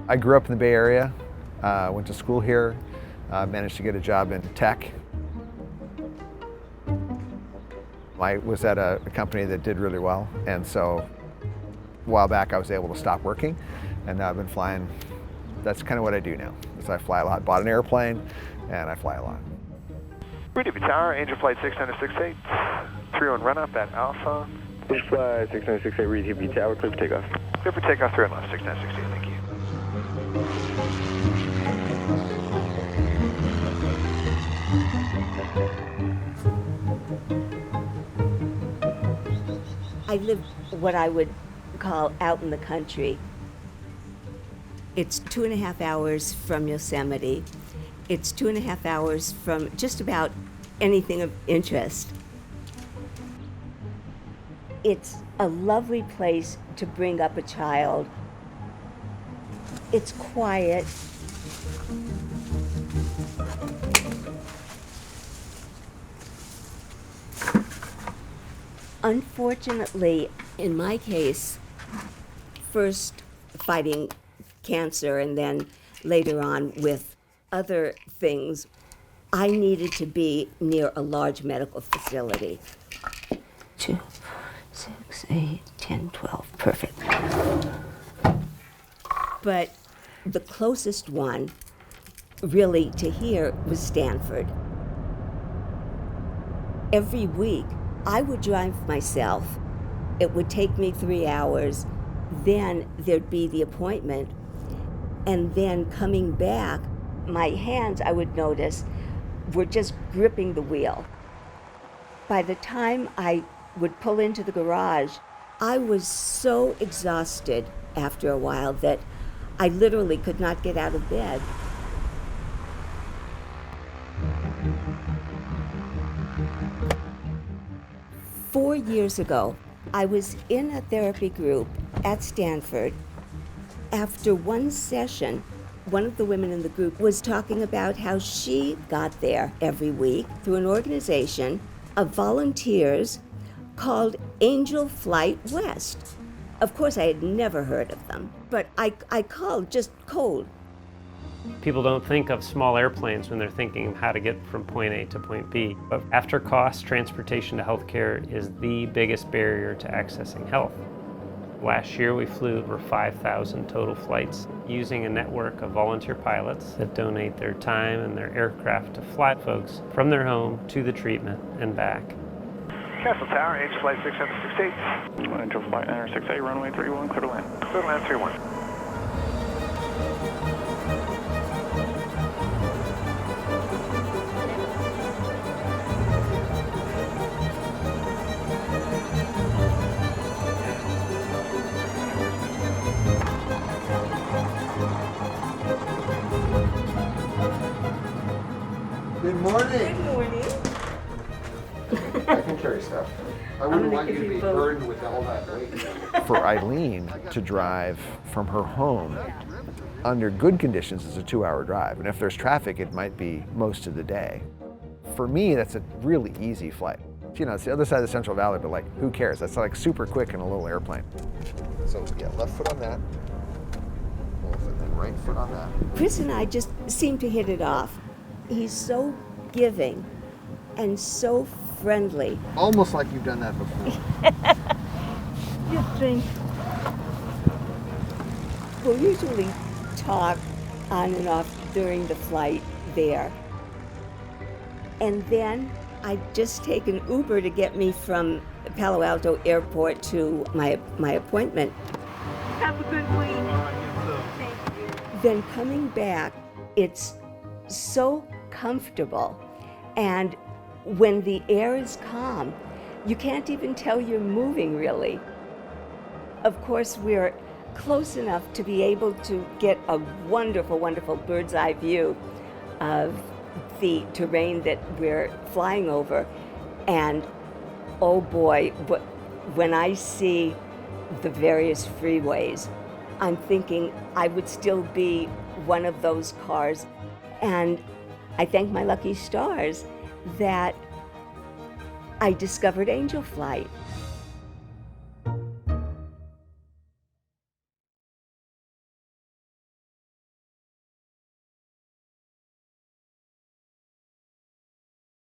I grew up in the Bay Area, went to school here, managed to get a job in tech. I was at a company that did really well, and so a while back I was able to stop working, and now I've been flying. That's kind of what I do now. So I fly a lot. Bought an airplane, and I fly a lot. Redouble Tower, Angel Flight 6968, 31 run up at Alpha. Angel Flight 6968, Redouble Tower, clear for takeoff. Clear for takeoff, 3 on left, 6968, thank you. I live what I would call out in the country. It's 2.5 hours from Yosemite. It's 2.5 hours from just about anything of interest. It's a lovely place to bring up a child. It's quiet. Unfortunately, in my case, first fighting cancer and then later on with other things, I needed to be near a large medical facility. 2, 6, 8, 10, 12, perfect. But the closest one really to here was Stanford. Every week, I would drive myself. It would take me 3 hours. Then there'd be the appointment. And then coming back, my hands, I would notice, were just gripping the wheel. By the time I would pull into the garage, I was so exhausted after a while that I literally could not get out of bed. Four years ago, I was in a therapy group at Stanford. After one session, one of the women in the group was talking about how she got there every week through an organization of volunteers called Angel Flight West. Of course, I had never heard of them, but I called just cold. People don't think of small airplanes when they're thinking how to get from point A to point B. But after cost, transportation to healthcare is the biggest barrier to accessing health. Last year, we flew over 5,000 total flights using a network of volunteer pilots that donate their time and their aircraft to fly folks from their home to the treatment and back. Castle Tower, Angel Flight 6968. Angel Flight 968, runway 31, clear to land. Clear to land, 31. Good morning. Good morning. I can carry stuff. I wouldn't want you to be burdened with all that weight. For Eileen to drive from her home under good conditions is a 2-hour drive. And if there's traffic, it might be most of the day. For me, that's a really easy flight. You know, it's the other side of the Central Valley, but like, who cares? That's like super quick in a little airplane. So yeah, left foot on that. And then right foot on that. Chris and I just seem to hit it off. He's so giving and so friendly. Almost like you've done that before. You think? We'll usually talk on and off during the flight there. And then I just take an Uber to get me from Palo Alto Airport to my appointment. Have a good week. Thank you. Then coming back, it's so comfortable. And when the air is calm, you can't even tell you're moving really. Of course, we're close enough to be able to get a wonderful, wonderful bird's eye view of the terrain that we're flying over. And oh boy, when I see the various freeways, I'm thinking I would still be one of those cars. And I thank my lucky stars that I discovered Angel Flight.